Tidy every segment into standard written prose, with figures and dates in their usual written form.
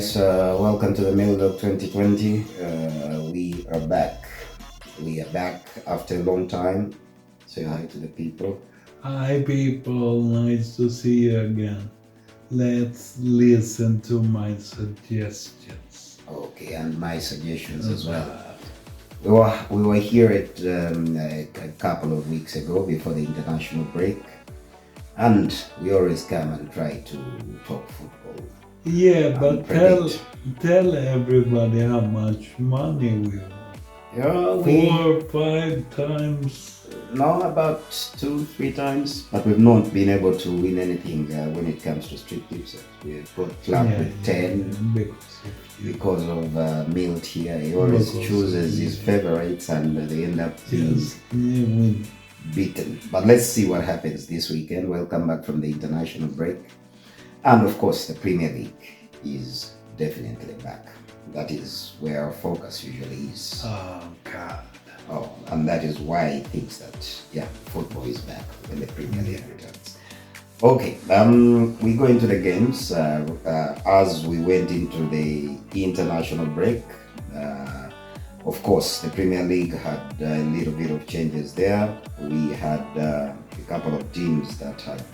guys, welcome to the Middle of 2020. We are back. We are back after a long time. Say hi to the people. Hi people, nice to see you again. Let's listen to my suggestions. Okay, and my suggestions as well. We were here a couple of weeks ago before the international break, and we always come and try to talk football. Yeah, but predict. tell everybody how much money we won. Yeah, 4 or 5 times. no, about 2, 3 times, but we've not been able to win anything when it comes to street tips. We've got club with 10 because of Milt here. He always chooses his favorites and they end up being beaten. But let's see what happens this weekend. Welcome back from the international break. And of course, the Premier League is definitely back. That is where our focus usually is. Oh, God. Oh, and that is why he thinks that, football is back when the Premier League returns. Okay, we go into the games. As we went into the international break, of course, the Premier League had a little bit of changes there. We had a couple of teams that had,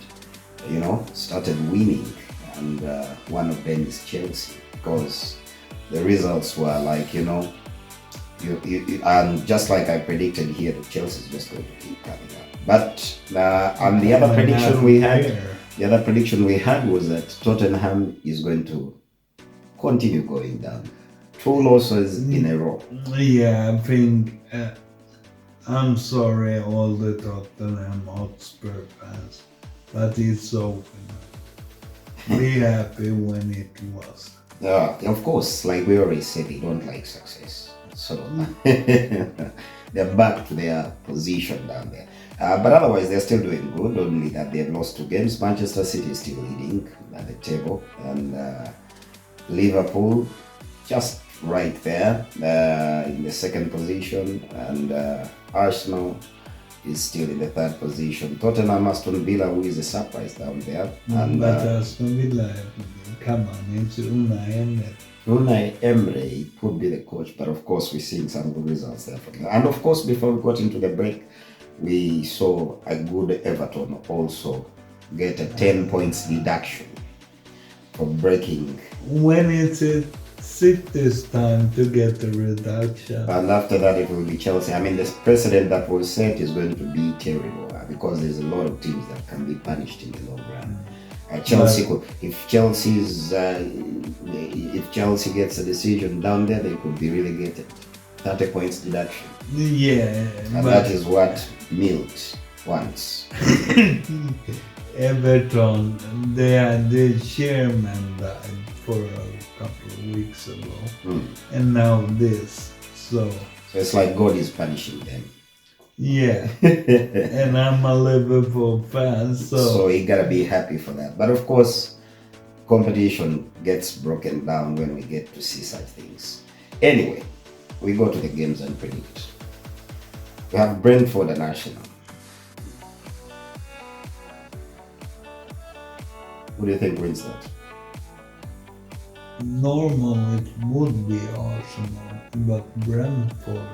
started winning, and one of them is Chelsea, because the results were like, and just like I predicted here, the Chelsea is just going to keep coming up. But and the other prediction we had was that Tottenham is going to continue going down. 2 losses in a row. Yeah, I think I'm sorry, all the Tottenham Hotspur fans, but it's over now. Be happy when it was. Of course, like we already said, they don't like success. So they're back to their position down there. But otherwise, they're still doing good, only that they've lost 2 games. Manchester City is still leading at the table, and Liverpool just right there in the 2nd position, and Arsenal is still in the 3rd position. Tottenham, Aston Villa, who is a surprise down there. And, but Aston Villa, come on, it's Unai Emery. Unai Emery could be the coach, but of course we're seeing some good results there from them. And of course, before we got into the break, we saw a good Everton also get a 10 points deduction for breaking. When it's City's time to get the reduction. And after that, it will be Chelsea. I mean, the precedent that was set is going to be terrible because there's a lot of teams that can be punished in the long run. Chelsea could, if Chelsea gets a decision down there, they could be relegated. 30 points deduction. Yeah, and that is what Milt wants. Everton, the chairman died for a couple of weeks ago, and now this. So it's like God is punishing them. Yeah, and I'm a Liverpool fan, so you gotta be happy for that. But of course, competition gets broken down when we get to see such things. Anyway, we go to the games and predict. We have Brentford and Arsenal. Who do you think wins that? Normally it would be Arsenal, but Brentford,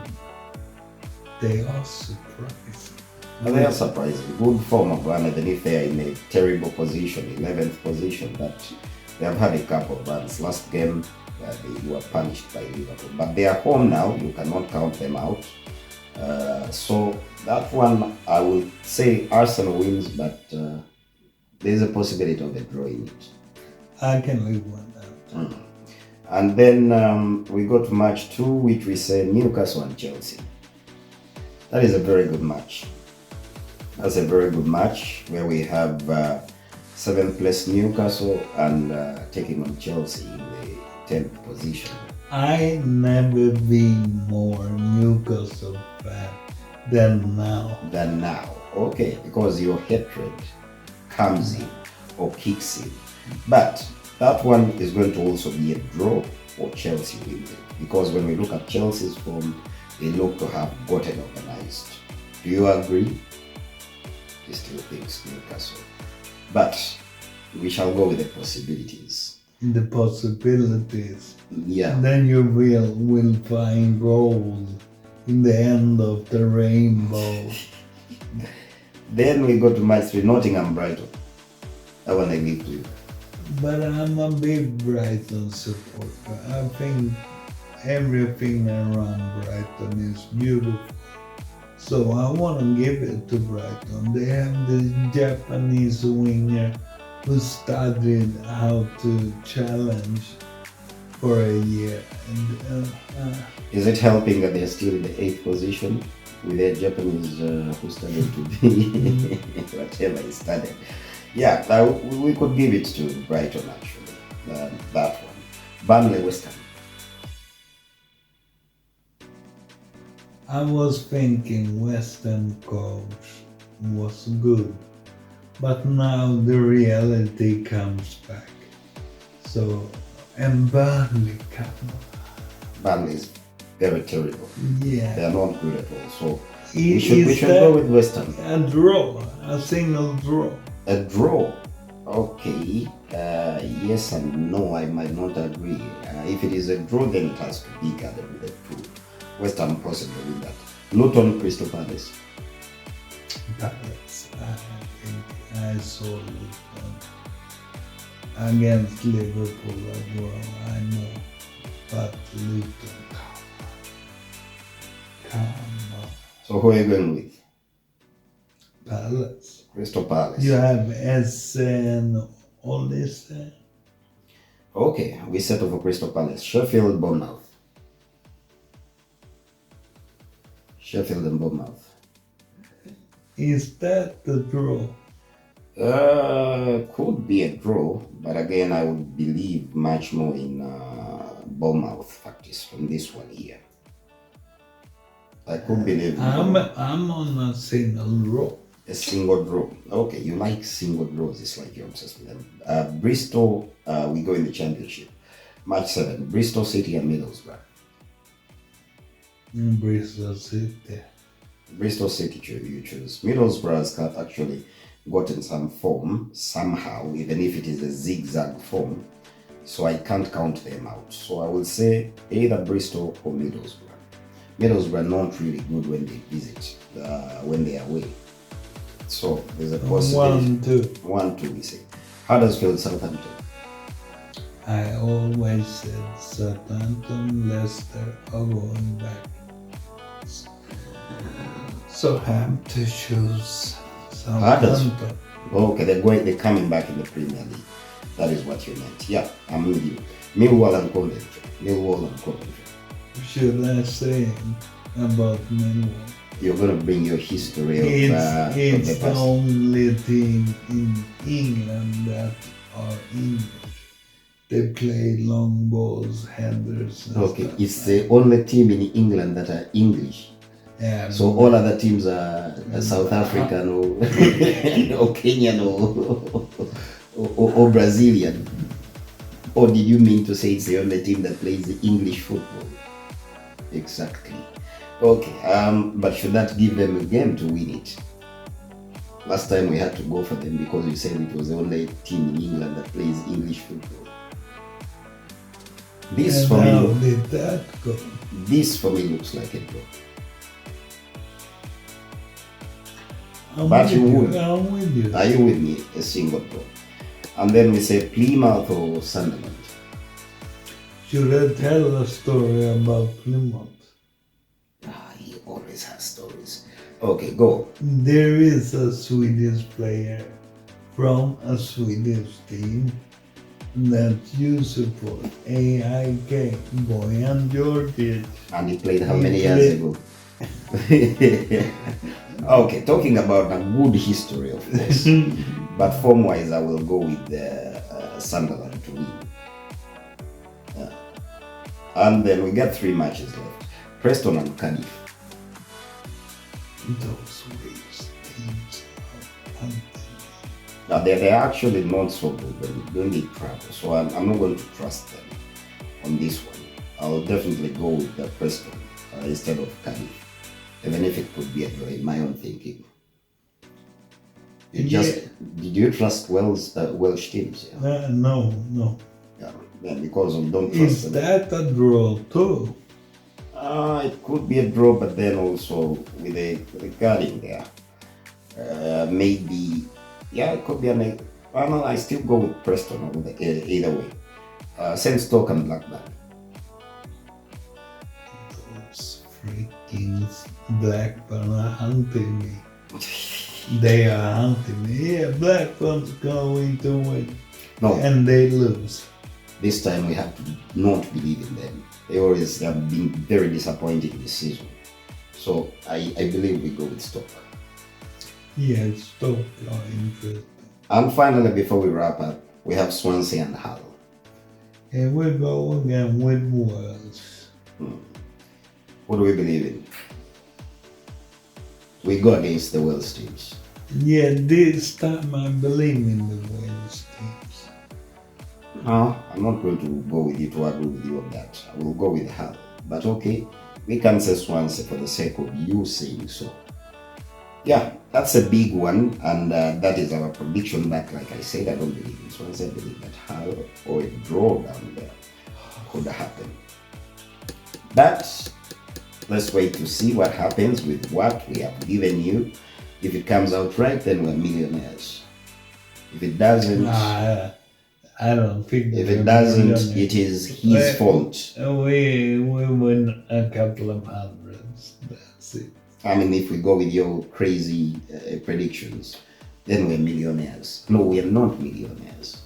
they are surprising. They are surprising. Good form of run, even if they are in a terrible position, 11th position, but they have had a couple of runs. Last game, they were punished by Liverpool. But they are home now, you cannot count them out. So that one, I would say Arsenal wins, but there's a possibility of a draw in it. I can live with that. And then we go to match 2, which we say Newcastle and Chelsea. That is a very good match. That's a very good match where we have 7th place Newcastle and taking on Chelsea in the 10th position. I never been more Newcastle fan than now. Okay, because your hatred comes in or kicks in. But that one is going to also be a draw or Chelsea wins it. Because when we look at Chelsea's form, they look to have gotten organized. Do you agree? He still thinks Newcastle. But we shall go with the possibilities. the possibilities. Yeah. Then you will find gold in the end of the rainbow. Then we go to match 3, Nottingham Brighton. I want to leave to you. But I'm a big Brighton supporter. I think everything around Brighton is beautiful. So I want to give it to Brighton. They have the Japanese winger who studied how to challenge for a year. And, Is it helping that they're still in the 8th position with their Japanese who started to be whatever he started? Yeah, we could give it to Brighton actually, that one. Burnley West Ham. I was thinking Western coach was good, but now the reality comes back. So, and Burnley, come on. Burnley is very terrible. Yeah. They are not good at all. So we should go with West Ham. A draw, a single draw. A draw. Okay. Yes and no, I might not agree. If it is a draw, then it has to be gathered with a 2. West Ham possibly with that. Luton, Crystal Palace. Palace, I think I saw Luton against Liverpool as well, I know. But Luton, come on. So who are you going with? Palace. Crystal Palace. You have Essen, Olise. Okay, we settle for Crystal Palace. Sheffield, Bournemouth. Sheffield and Bournemouth. Is that the draw? Could be a draw, but again, I would believe much more in Bournemouth factors from this one here. I could believe. I'm on a single draw. A single draw. Okay, you like single draws. It's like you're obsessed with them. Bristol, we go in the championship. Match 7, Bristol City and Middlesbrough. Bristol City. Bristol City you choose. Middlesbrough has actually gotten some form somehow, even if it is a zigzag form. So I can't count them out. So I will say either Bristol or Middlesbrough. Middlesbrough are not really good when they visit, when they are away. So there's a possibility. 1-2. 1-2 we say. Huddersfield, Southampton. I always said Southampton, Leicester are going back. So I have to choose Southampton. Okay, they're coming back in the Premier League. That is what you meant. Yeah, I'm with you. Millwall and Coventry. Should I say about Millwall? You're going to bring your history of It's the the past. only team in England that are English. They play long balls, headers. And Okay, stuff it's like the only team in England that are English. Yeah, So all other teams are South African or, or Kenyan or Brazilian. Or did you mean to say it's the only team that plays the English football? Exactly. Okay, but should that give them a game to win it? Last time we had to go for them because you said it was the only team in England that plays English football. This for me, how did that go? this for me looks like a draw. I'm But you with would. I'm with you. Are you with me? A single draw. And then we say Plymouth or Sunderland. Should I tell a story about Plymouth? He always has stories. Okay, go. There is a Swedish player from a Swedish team that you support, AIK, Bojan Djordjic. And he played how many years ago? Okay, talking about a good history, of course. But form-wise, I will go with Sunderland to win. And then we got 3 matches left. Preston and Cardiff. Those Swedish teams are unbelievable. Now, they're actually not so good when they travel, so I'm not going to trust them on this one. I'll definitely go with the Preston instead of Cardiff, even if it could be a draw in my own thinking. Did you trust Welsh teams? Yeah? No. Yeah, because we don't trust Is them. that a draw too? It could be a draw, but then also with a guarding there. Maybe, yeah, it could be an. No, I still go with Preston either way. Same Stoke and Blackburn. Those freaking Blackburn are hunting me. They are hunting me. Yeah, Blackburn's going to win. No, And they lose. this time we have to not believe in them. They always have been very disappointing this season. So I believe we go with Stoke. Yeah, Stoke are interesting. And finally, before we wrap up, we have Swansea and Hull. And we go again with Wales. What do we believe in? We go against the Wales teams. Yeah, this time I believe in the Wales teams. No, I'm not going to go with you to agree with you on that. I will go with Hull. But okay, we can say Swansea for the sake of you saying so. Yeah, that's a big one, and that is our prediction. But like I said, I don't believe in Swansea. I believe that Hull or a draw down there could happen. But let's wait to see what happens with what we have given you. If it comes out right, then we're millionaires. If it doesn't, I don't think. if it doesn't, it is his fault. We win a couple of hundreds. That's it. I mean, if we go with your crazy predictions, then we're millionaires. No, we are not millionaires.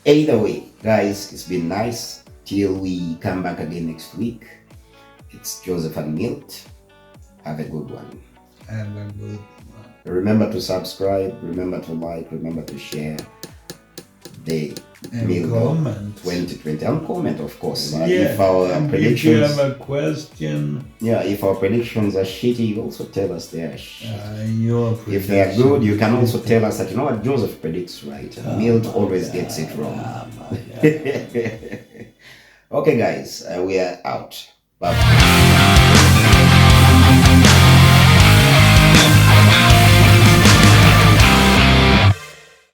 Either way, guys, it's been nice. Till we come back again next week. It's Joseph and Milt. Have a good one. Have a good one. Remember to subscribe, remember to like, remember to share the And Milt comment. 2020. And comment, of course. Yeah, If our and predictions, if you have a question, if our predictions are shitty, you also tell us they are shit. your If they are good, you can also prediction. tell us that, you know what, Joseph predicts right. Milt always gets it wrong. Okay, guys, we are out. Bye.